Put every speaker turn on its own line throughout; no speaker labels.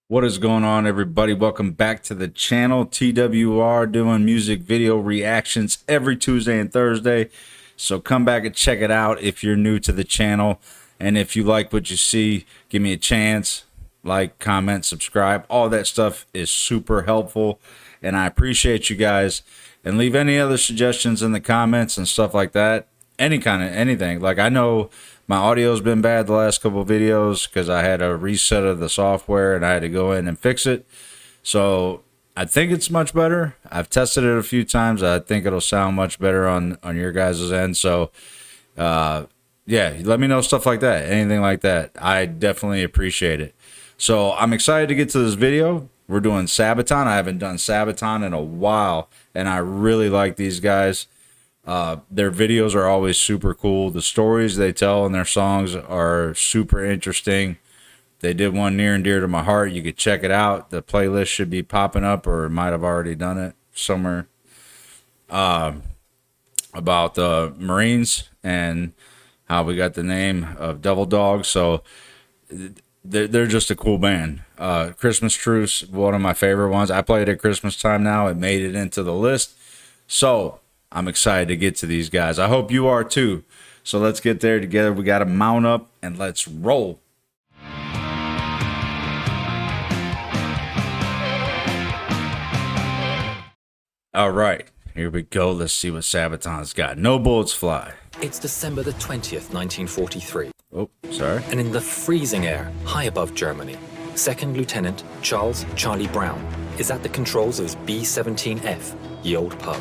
What is going on, everybody? Welcome back to the channel. TWR doing music video reactions every Tuesday and Thursday. So come back and check it out if you're new to the channel. And if you like what you see, give me a chance. Like, comment, subscribe. All that stuff is super helpful. And I appreciate you guys. And leave any other suggestions in the comments and stuff like that. Any kind of anything. Like, I know my audio's been bad the last couple of videos because I had a reset of the software and I had to go in and fix it. So I think it's much better. I've tested it a few times. I think it'll sound much better on your guys' end. So yeah, let me know stuff like that. Anything like that. I definitely appreciate it. So I'm excited to get to this video. We're doing SABATON. I haven't done SABATON in a while, and I really like these guys. Their videos are always super cool. The stories they tell in their songs are super interesting. They did one near and dear to my heart. You could check it out. The playlist should be popping up, or might have already done it somewhere. About the Marines and how we got the name of Devil Dog. So they're just a cool band. Christmas Truce, one of my favorite ones. I play it at Christmas time now. It made it into the list. So I'm excited to get to these guys. I hope you are too. So let's get there together. We got to mount up and let's roll. All right, here we go. Let's see what SABATON's got. No Bullets Fly.
It's December the 20th, 1943.
Oh, sorry.
And in the freezing air, high above Germany, Second Lieutenant Charles Charlie Brown is at the controls of his B-17F, ye old pub.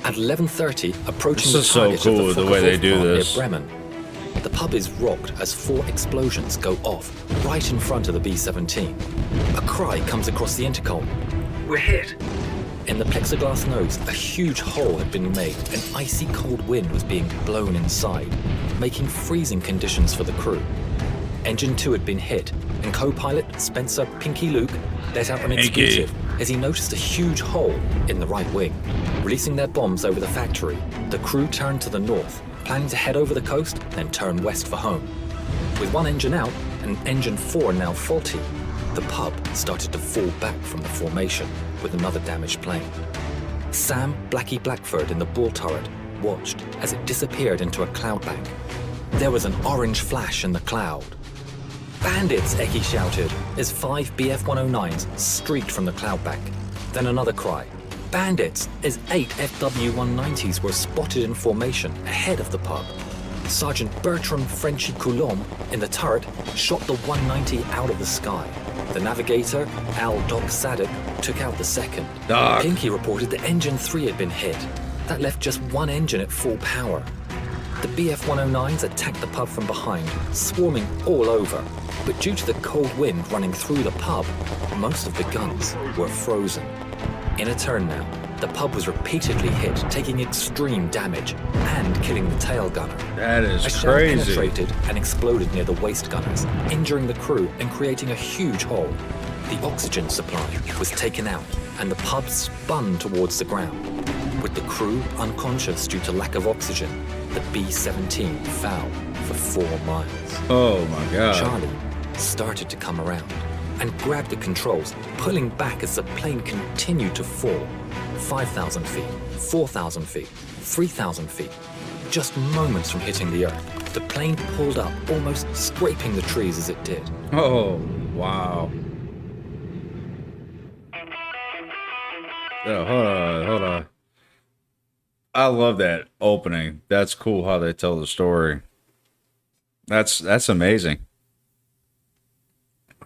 At 11:30, approaching the target
so cool
of the
the way they do
near
this.
Bremen, the pub is rocked as 4 explosions go off right in front of the B-17. A cry comes across the intercom. We're hit! In the plexiglass nose, a huge hole had been made and icy cold wind was being blown inside, making freezing conditions for the crew. Engine 2 had been hit, and co-pilot Spencer Pinky Luke let out an exclusive as he noticed a huge hole in the right wing. Releasing their bombs over the factory, the crew turned to the north, planning to head over the coast, then turn west for home. With one engine out and engine 4 now faulty, the pub started to fall back from the formation with another damaged plane. Sam Blackie Blackford in the bull turret watched as it disappeared into a cloud bank. There was an orange flash in the cloud. Bandits, Eggy shouted as 5 BF-109s streaked from the cloud bank. Then another cry. Bandits, as 8 FW-190s were spotted in formation ahead of the pub. Sergeant Bertram Frenchy Coulomb in the turret shot the 190 out of the sky. The navigator, Al Doc Sadek, took out the second.
Doc.
Pinky reported that engine 3 had been hit. That left just one engine at full power. The BF-109s attacked the pub from behind, swarming all over. But due to the cold wind running through the pub, most of the guns were frozen. In a turn now, the pub was repeatedly hit, taking extreme damage and killing the tail gunner.
That is
A shell
crazy.
penetrated and exploded near the waist gunners, injuring the crew and creating a huge hole. The oxygen supply was taken out and the pub spun towards the ground. With the crew unconscious due to lack of oxygen, the B-17 fell for 4 miles.
Oh my God.
Charlie started to come around and grabbed the controls, pulling back as the plane continued to fall. 5,000 feet, 4,000 feet, 3,000 feet. Just moments from hitting the earth, the plane pulled up, almost scraping the trees as it did.
Oh, wow. Oh, hold on. I love that opening. That's cool how they tell the story. That's amazing.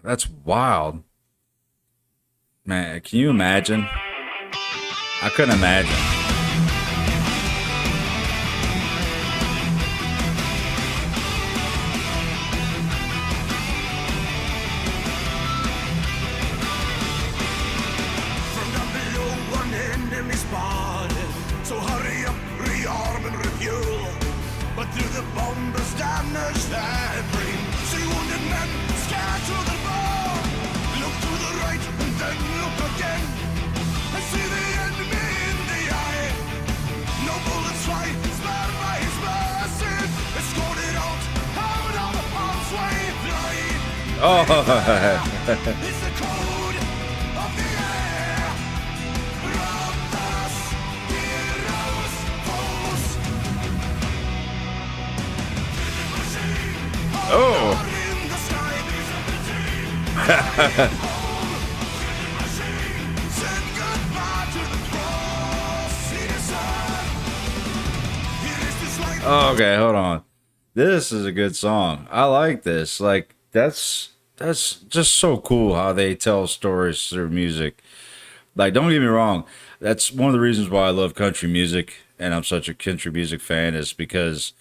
That's wild. Man, can you imagine? I couldn't imagine.
From down below, one enemy spotted. So hurry up, rearm and refuel. But through the bombers damage that bring, see wounded men scatter the bomb. Look to the right and then look again. I see the enemy in the eye.
Oh,
It's the code of the air. Brothers, heroes, foes.
oh.
In the sky, send goodbye to the cross. It is this light.
Okay, hold on. This is a good song. I like this. Like that's just so cool how they tell stories through music. Like, don't get me wrong, that's one of the reasons why I love country music and I'm such a country music fan is because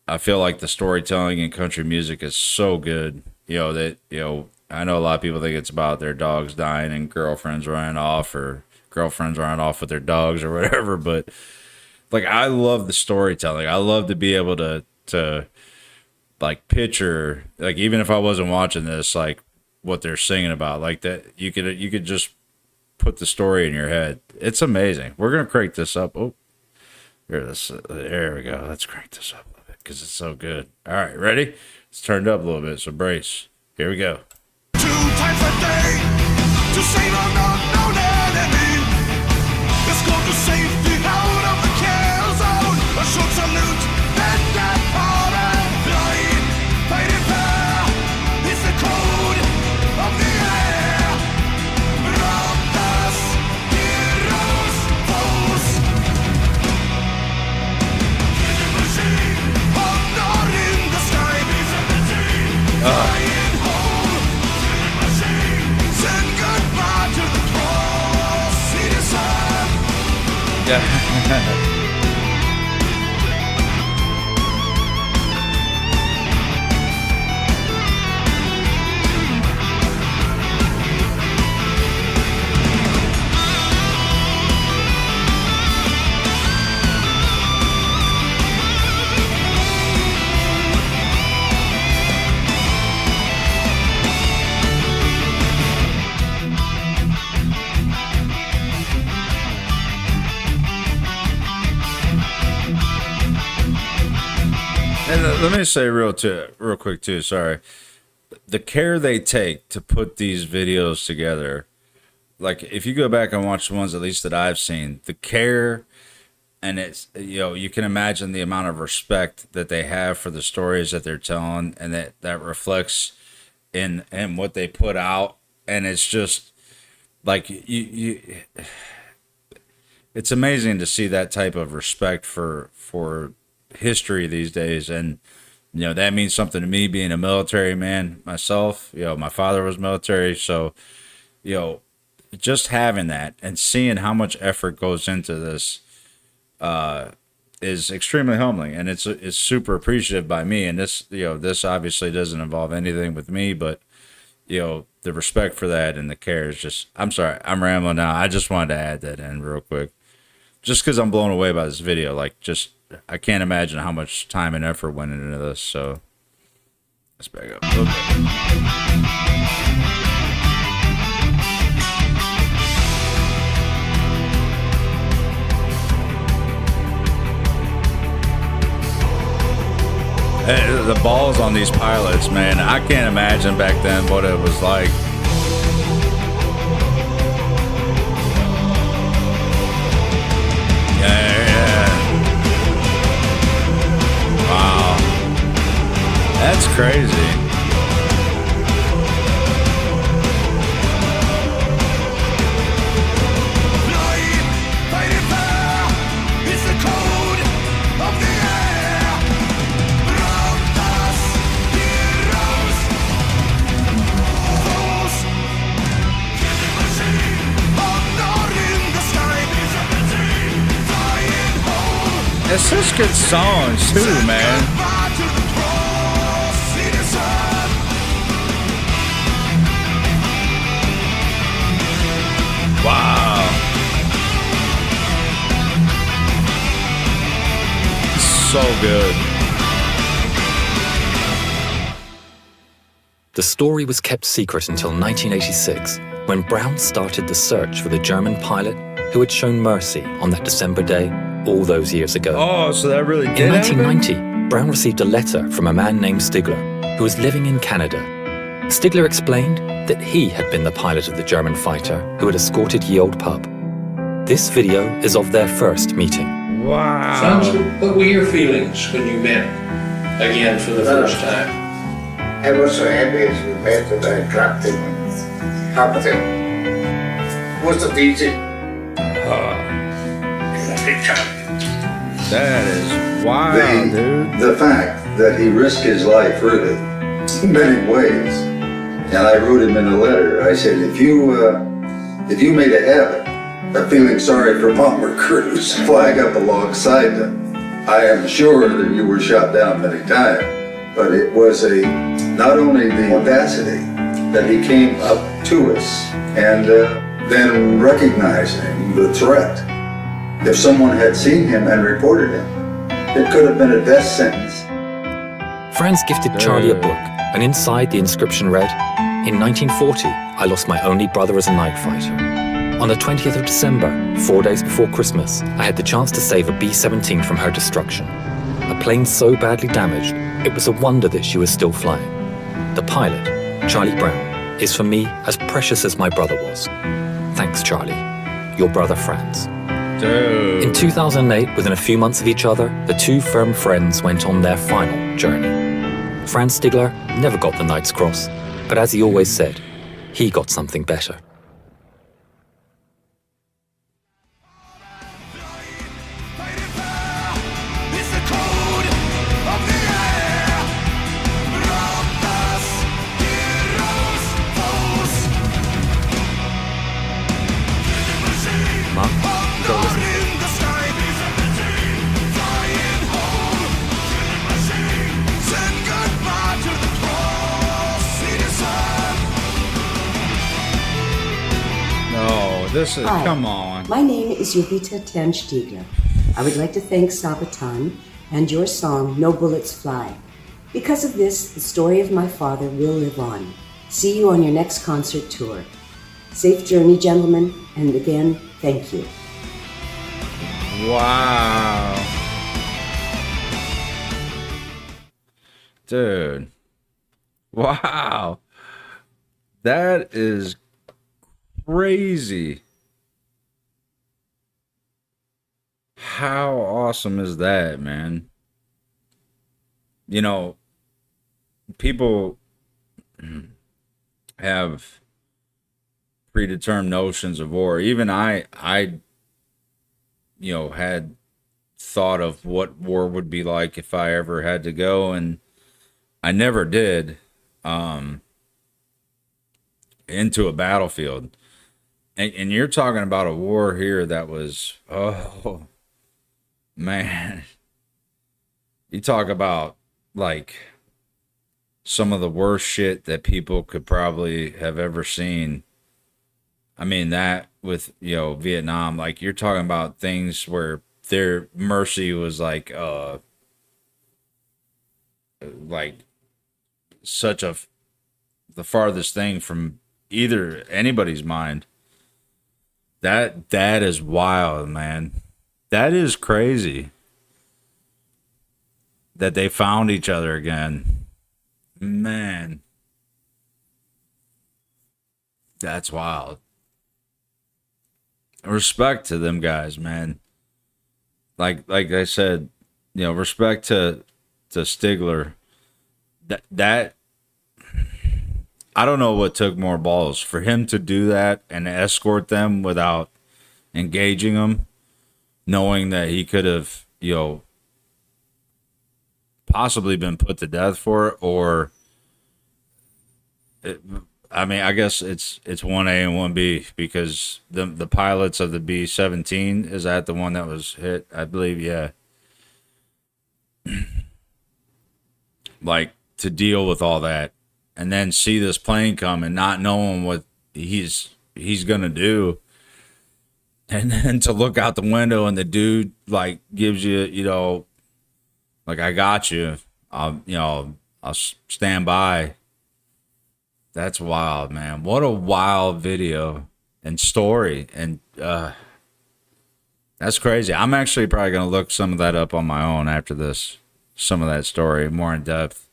I feel like the storytelling in country music is so good. I know a lot of people think it's about their dogs dying and girlfriends running off or girlfriends running off with their dogs or whatever, but like I love the storytelling. I love to be able to like picture, like even if I wasn't watching this, like what they're singing about, like that you could just put the story in your head. It's amazing. We're gonna crank this up. Oh, there we go. Let's crank this up a little bit because it's so good. All right, ready? It's turned up a little bit, so brace. Here we go.
2 times a day to save an unknown enemy. Let's go to safety out of the kill zone. A short salute and that power. Flying, fighting fair. It's the code of the air. Brothers, heroes, foes. Killing machine, honor in the sky. Flying home. Killing machine, send goodbye to the cross. It is sad.
Yeah. And let me say real quick too. Sorry, the care they take to put these videos together. Like if you go back and watch the ones at least that I've seen, the care, and it's you can imagine the amount of respect that they have for the stories that they're telling, and that reflects in what they put out, and it's just like it's amazing to see that type of respect for history these days. And that means something to me being a military man myself. My father was military, so just having that and seeing how much effort goes into this is extremely humbling, and it's super appreciative by me. And this obviously doesn't involve anything with me, but the respect for that and the care is just, I'm sorry, I'm rambling now. I just wanted to add that in real quick, just because I'm blown away by this video. Like, just I can't imagine how much time and effort went into this. So let's back up. Hey, the balls on these pilots, man. I can't imagine back then what it was like. Wow. That's crazy.
Flying, fighting fair. It's the code of the air. Brothers, heroes, foes. Killing machine, honor in the sky. Flying home.
It's such good songs too, man.
Goodbye to the cross. It is sad.
Wow. So good.
The story was kept secret until 1986, when Brown started the search for the German pilot who had shown mercy on that December day all those years ago.
Oh, so that really did
In
happen?
1990, Brown received a letter from a man named Stigler, who was living in Canada. Stigler explained that he had been the pilot of the German fighter who had escorted Ye Old Pub. This video is of their first meeting.
Wow.
Franz, what were your feelings when you met again for the first time?
I was so happy as we met that I clapped him and hugged him. It wasn't easy.
That is wild, dude.
The fact that he risked his life really in many ways, and I wrote him in a letter. I said, if you made a habit of feeling sorry for bomber crews, flag up alongside them, I am sure that you were shot down many times. But it was not only the audacity that he came up to us and then recognizing the threat. If someone had seen him and reported him, it could have been a death sentence.
Franz gifted Charlie a book, and inside the inscription read, "In 1940, I lost my only brother as a night fighter. On the 20th of December, 4 days before Christmas, I had the chance to save a B-17 from her destruction. A plane so badly damaged, it was a wonder that she was still flying. The pilot, Charlie Brown, is for me as precious as my brother was. Thanks, Charlie. Your brother Franz."
Dude.
In 2008, within a few months of each other, the two firm friends went on their final journey. Franz Stigler never got the Knight's Cross, but as he always said, he got something better.
Fighting fire is the code of the air. Brothers, heroes, foes. Killing machine,
Mark, go listen.
in the sky. Flying home. Killing machine, send goodbye to the cross. It is
No, this is,
Hi.
come on.
My name is Jovita Tan Stiegler. I would like to thank SABATON and your song No Bullets Fly. Because of this, the story of my father will live on. See you on your next concert tour. Safe journey, gentlemen, and again, thank you.
Wow. Dude. Wow. That is crazy. How awesome is that, man? You know, people have predetermined notions of war. Even I had thought of what war would be like if I ever had to go, and I never did into a battlefield. And you're talking about a war here that was, oh, man. You talk about, like, some of the worst shit that people could probably have ever seen. I mean, that with, Vietnam, like, you're talking about things where their mercy was like such the farthest thing from either anybody's mind. That is wild, man. That is crazy that they found each other again. Man. That's wild. Respect to them guys, man. Like I said, respect to Stigler. That I don't know what took more balls for him to do that and escort them without engaging them, knowing that he could have, possibly been put to death for it, or I guess it's 1A and 1B, because the pilots of the B-17, is that the one that was hit? I believe, yeah. Like, to deal with all that and then see this plane come and not knowing what he's gonna do, and then to look out the window and the dude like gives you, like, I got you, I'll stand by. That's wild, man. What a wild video and story. And that's crazy. I'm actually probably going to look some of that up on my own after this. Some of that story more in depth.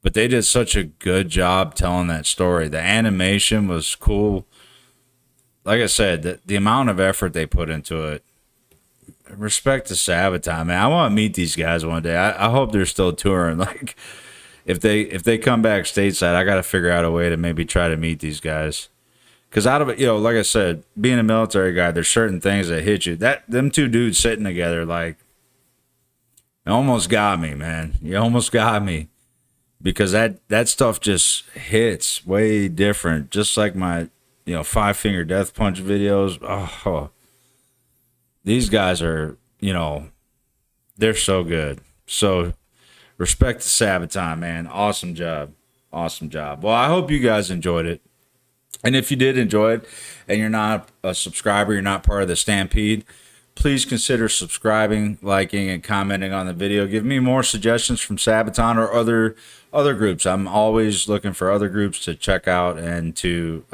But they did such a good job telling that story. The animation was cool. Like I said, the amount of effort they put into it. Respect to Sabaton, man. I want to meet these guys one day. I hope they're still touring. Like, if they come back stateside, I got to figure out a way to maybe try to meet these guys. Because out of it, like I said, being a military guy, there's certain things that hit you. Them two dudes sitting together, like, it almost got me, man. You almost got me. Because that stuff just hits way different. Just like my, 5-finger death punch videos. Oh, these guys are, they're so good. So respect to Sabaton, man. Awesome job. Awesome job. Well, I hope you guys enjoyed it. And if you did enjoy it and you're not a subscriber, you're not part of the Stampede, please consider subscribing, liking, and commenting on the video. Give me more suggestions from Sabaton or other groups. I'm always looking for other groups to check out and to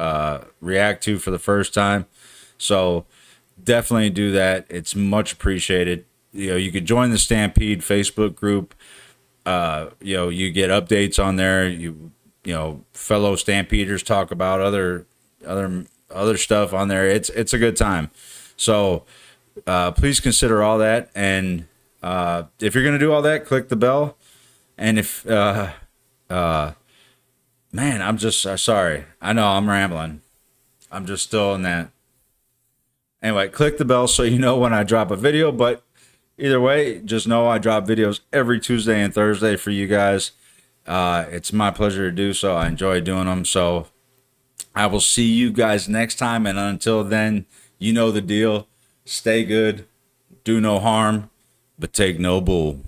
react to for the first time. So definitely do that. It's much appreciated. You could join the Stampede Facebook group. You get updates on there. Fellow Stampeders talk about other stuff on there. It's a good time. So please consider all that. And if you're gonna do all that, click the bell. And if man, I'm just sorry. I know I'm rambling. I'm just still in that. Anyway, click the bell so you know when I drop a video. But either way, just know I drop videos every Tuesday and Thursday for you guys. It's my pleasure to do so. I enjoy doing them. So I will see you guys next time. And until then, you know the deal. Stay good. Do no harm. But take no bull.